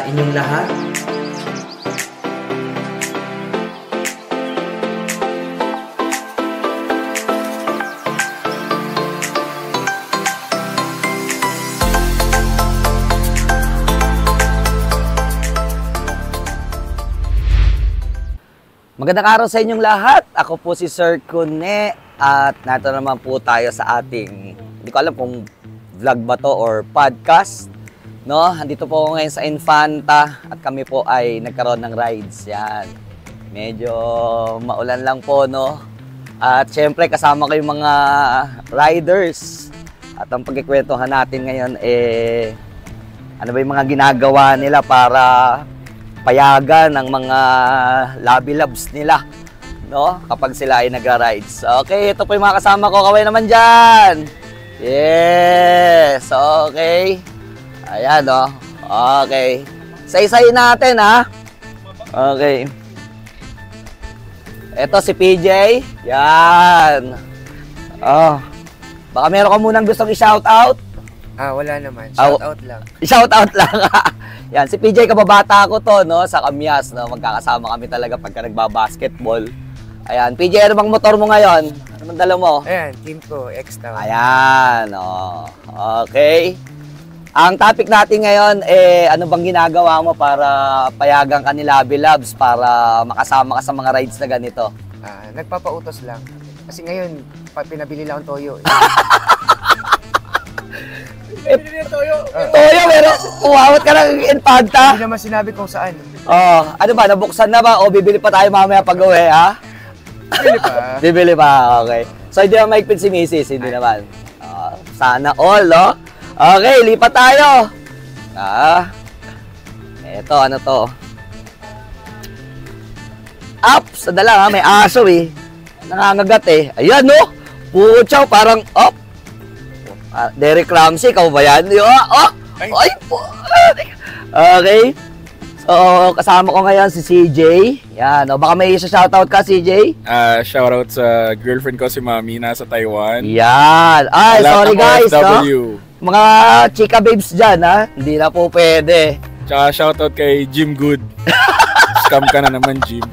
sa inyong lahat. Magandang araw sa inyong lahat. Ako po si Sir Kune at nato naman po tayo sa ating, hindi ko alam kung vlog ba to or podcast. No, andito po ako ngayon sa Infanta at kami po ay nagkaroon ng rides. Yan. Medyo maulan lang po, no. At syempre kasama ko yung mga riders. At ang pagkikwentuhan natin ngayon ano ba yung mga ginagawa nila para payagan ng mga lobby labs nila, no? Kapag sila ay nagra-rides. Okay, ito po yung mga kasama ko. Kaway naman dyan. Yes, okay. Ayan, no? Okay. Say-say natin, ha? Okay. Ito si PJ. Yan. Oh. Baka meron ka munang gustong i-shoutout? Wala naman. Shoutout lang. I-shoutout lang. Yan, si PJ kababata ko to, no? Sa Kamyas, no? Magkakasama kami talaga pagka nagbabasketball. Ayan, PJ, ano bang motor mo ngayon? Ano bang dala mo? Ayan, team ko, X-Town. Ayan, oh. Okay. Ang topic natin ngayon, ano bang ginagawa mo para payagan ka ni Lobby Labs para makasama ka sa mga rides na ganito? Nagpapautos lang. Kasi ngayon, pinabili lang ang toyo. Toyo, pero umawat ka ng Infanta. Hindi naman sinabi kung saan. Oh, ano ba, nabuksan na ba? O bibili pa tayo mamaya pag-uwi, ha? Bibili pa. Bibili pa, okay. So, hindi naman maigpit si Mrs., hindi naman. Sana all, no? Okay, lipat tayo. Eto, ano to? Up, sa dala, ha? May aso, eh. Nangangagat, eh. Ayan, no? Puchaw, parang, up. Derek Ramsey, ikaw ba yan? Ay, po. Okay. So, kasama ko ngayon si CJ. Yan, o, baka may isa-shoutout ka, CJ? Shoutout sa girlfriend ko, si Mami, nasa Taiwan. Yan. Ay, sorry guys, no? Mga chika babes dyan, ha? Hindi na po pwede. Tsaka shoutout kay Jim Good. Scam ka na naman, Jim.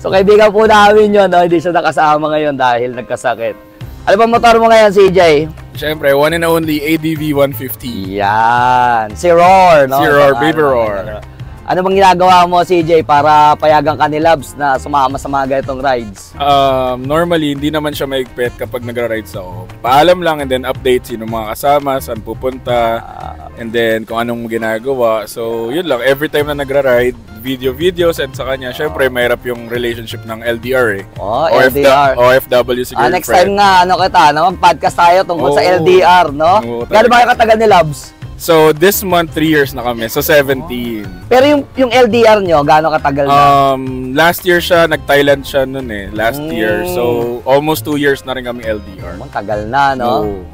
So, kaibigan po namin yun, no? Hindi siya nakasama ngayon dahil nagkasakit. Ano bang motor mo ngayon, CJ? Siyempre, one and only ADV 150. Yan. Si Roar, no? Si Roar, Baby Roar. Ano bang ginagawa mo, CJ, para payagan ka ni Labs na sumama sa mga ganitong rides? Normally, hindi naman siya maigpit kapag nagra-rides ako. Paalam lang and then update sino mga kasama, saan pupunta, and then kung anong ginagawa. So, yun lang. Every time na nagra-ride, videos and sa kanya, syempre, mahirap yung relationship ng LDR, eh. Oh, LDR. OFW si girlfriend. Next time nga, mag-podcast tayo tungkol sa LDR, no? Gano'n ba kayo katagal ni Labs? So, this month, 3 years na kami. So, 17. Pero yung LDR nyo, gaano katagal na? Last year siya, nag-Thailand siya nun eh. Last year. So, almost 2 years na rin kami LDR. Tagal na, no?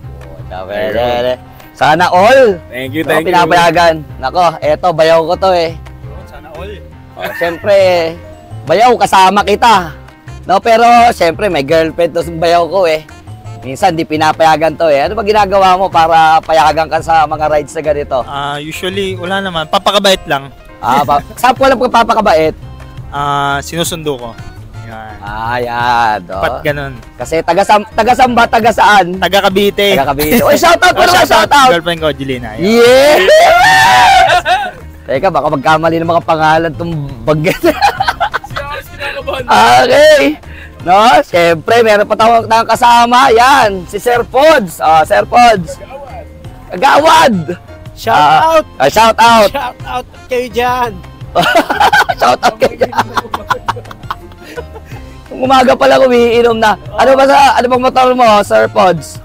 Sana all! Thank you, thank you. Pinapayagan. Nako, eto, bayaw ko to eh. Sana all. Siyempre, bayaw, kasama kita. No, pero, siyempre, may girlfriend to bayaw ko eh. Minsan, di pinapayagan to eh. Ano ba ginagawa mo para payagan ka sa mga rides na ganito? Usually, wala naman. Papakabait lang. Saan ko lang papakabait? Sinusundo ko. Yan. Yan. Pat ganun. Kasi taga-samba, taga-saan? Taga-Cavite. Taga-Cavite. Oy, shoutout ko na, shoutout! Girlfriend ko, Jelena. Yes! Teka, baka magkamali ng mga pangalan itong bagay. Okay. No, siyempre, meron pa tawag na kasama. Yan, si Sir Pods. Sir Pods. Kagawad. Shout out. Shout out. Shout out kayo dyan. Shout out kayo dyan. Umaga pala umiinom na. Ano bang motor mo, Sir Pods?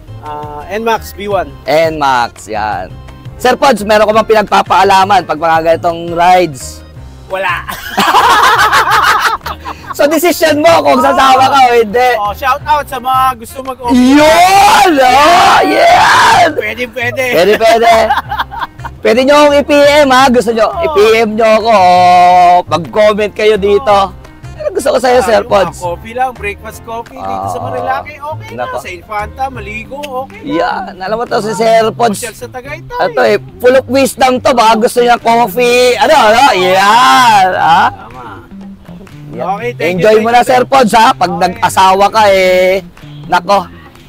NMAX B1. NMAX, yan. Sir Pods, meron ko bang pinagpapaalaman pag mga ganitong rides? Wala. So, decision mo kung sasama ka o hindi. Shout out sa mga gusto mag-offer. Yun! Yan! Pwede. Pwede nyo akong i-PM, ha? Gusto nyo, i-PM nyo ako. Mag-comment kayo dito. gusto ko sa'yo, Sir Yung Pods. coffee lang, breakfast coffee dito sa Marilaki, okay na. Nako. Sa Infanta, maligo, okay na. Yan, alam mo to si Sir Pods. Social sa Tagaytay. Ito full of wisdom to. Baka gusto niya coffee. Ano? Yan. Ha? Tama. Yan. Okay, thank Enjoy you, mo na, Sir Pods, ha? Pag Okay. nag-asawa ka, nako.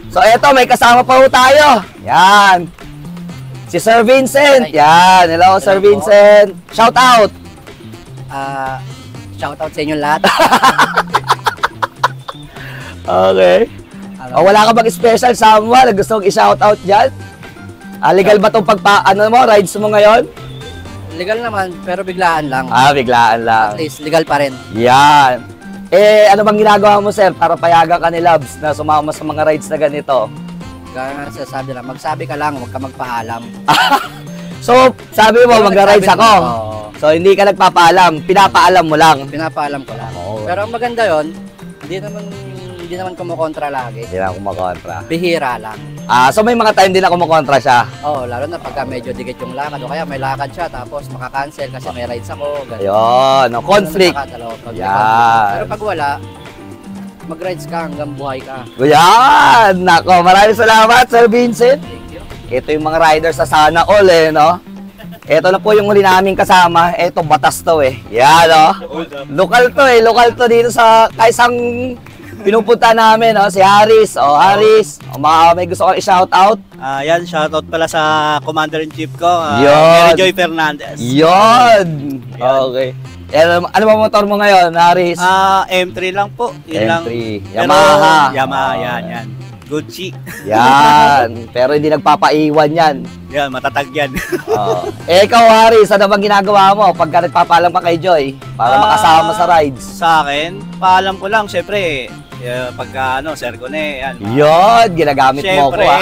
So, eto, may kasama pa ho tayo. Yan. Si Sir Vincent. Yan. Hello, Sir Vincent. Shout out. Shoutout sa inyo lahat. Okay. Wala ka bang special someone na gusto mong i-shoutout dyan? Legal ba itong rides mo ngayon? Legal naman, pero biglaan lang. Biglaan lang. At least, legal pa rin. Yan. Ano bang ginagawa mo, sir, para payagan ka ni Labs na sumama sa mga rides na ganito? Kaya nga sasabi lang, magsabi ka lang, huwag ka magpaalam. So, sabi mo, Pero magra-rides nagsabi ako. naman, oo. So, hindi ka nagpapaalam, pinapaalam mo lang. Pinapaalam ko lang. Oo. Pero ang maganda yon, hindi naman kumukontra lagi. Hindi na ako makontra. Bihira lang. So may mga time din na kumukontra siya. Oo, lalo na pagka medyo dikit yung lakad o kaya may lakad siya tapos makakancel kasi may rides ako. Ganun. Ayun, no, conflict. Yan. Pero pag wala, mag-rides ka hanggang buhay ka. Yan! Nako, maraming salamat, Sir Vincent. Thank you. Ito yung mga riders sa Sana All, no? Ito na po yung huli namin kasama. Ito, batas to, Yan, no? Lokal to, Lokal to dito sa kaisang pinupunta namin, no? Si Haris. Haris. May gusto kong i-shoutout. Yan, shoutout pala sa Commander-in-Chief ko, Yun. Mary Joy Fernandez. Yun! Okay. Ano ba motor mo ngayon, Haris? M3 lang po. Yun lang. M3. Pero, Yamaha. Yamaha, yan. Gucci. Yan. Pero hindi nagpapaiwan yan. Yan, matatag yan. Ikaw, Haris, ano bang ginagawa mo pagka nagpapaalam ka kay Joy para makasama sa rides? Sa akin, paalam ko lang, syempre, pagka, Sir Cone, yan. Yun, ginagamit mo Syempre. ko,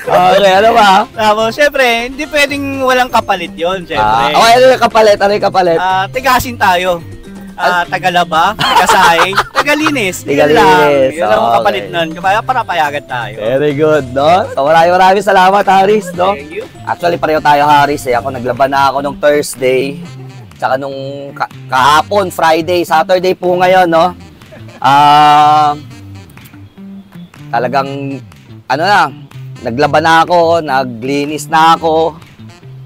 Okay, ano ba? Tapos, syempre, hindi pwedeng walang kapalit yon, syempre. Okay, ano yung kapalit? Ano yung kapalit? Tigasin tayo. Tagalaba, tagasahing, tagalinis. Yun Tagalinis, lang. Yun lang ang okay. kapalit nun. Kaya para payagan tayo. Very good, no? So, maraming salamat, Haris, no? Thank you. Actually, pareho tayo, Haris, Ako, naglaban na ako nung Thursday. Tsaka nung kahapon, Friday, Saturday po ngayon, no? Talagang, naglaban na ako, naglinis na ako,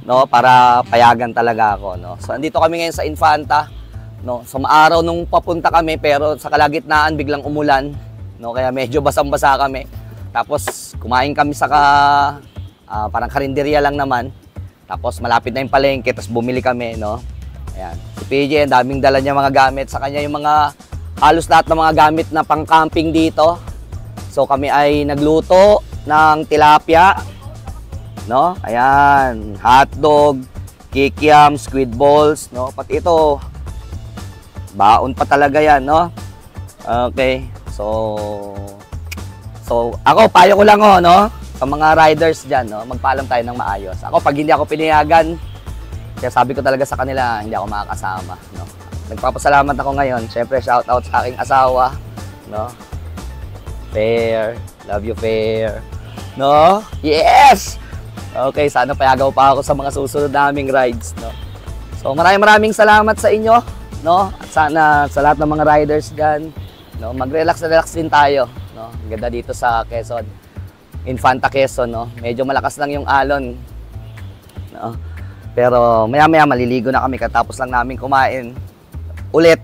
no? Para payagan talaga ako, no? So, andito kami ngayon sa Infanta, no? So, maaraw nung papunta kami, pero sa kalagitnaan biglang umulan, no? Kaya medyo basang-basa kami. Tapos, kumain kami sa parang karinderya lang naman. Tapos, malapit na yung palengke, tapos bumili kami, no? Ayan. Si PJ, ang daming dala niya mga gamit. Sa kanya yung halos lahat ng mga gamit na pang-camping dito. So, kami ay nagluto ng tilapia, no? Ayan, hotdog, kikiam, squid balls, no? Pati ito, baon pa talaga yan, no? Okay, so ako, payo ko lang, no? Sa mga riders dyan, no? Magpaalam tayo ng maayos. Ako, pag hindi ako pinayagan, kaya sabi ko talaga sa kanila, hindi ako makakasama, no? Nagpapasalamat ako ngayon. Siyempre, shoutout sa aking asawa, no? Fair, love you, Fair. No? Yes! Okay, sana payagan pa ako sa mga susunod naming rides, no? So, maraming salamat sa inyo, no? At sana sa lahat ng mga riders dyan, no? Mag-relax din tayo, no? Ganda dito sa Quezon. Infanta, Quezon, no? Medyo malakas lang yung alon, no? Pero maya-maya maliligo na kami katapos lang namin kumain ulit,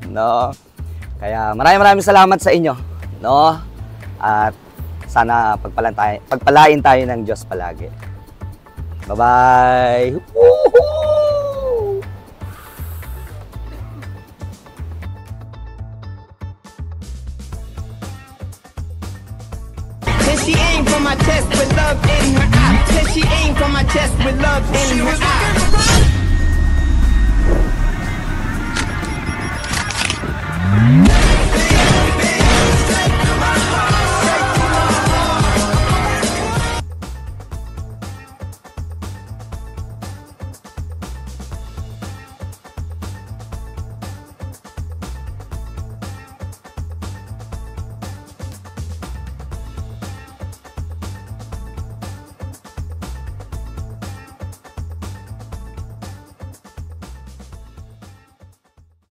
no? Kaya maraming salamat sa inyo, no? At sana pagpalain tayo ng Diyos palagi. Bye-bye! Woohoo!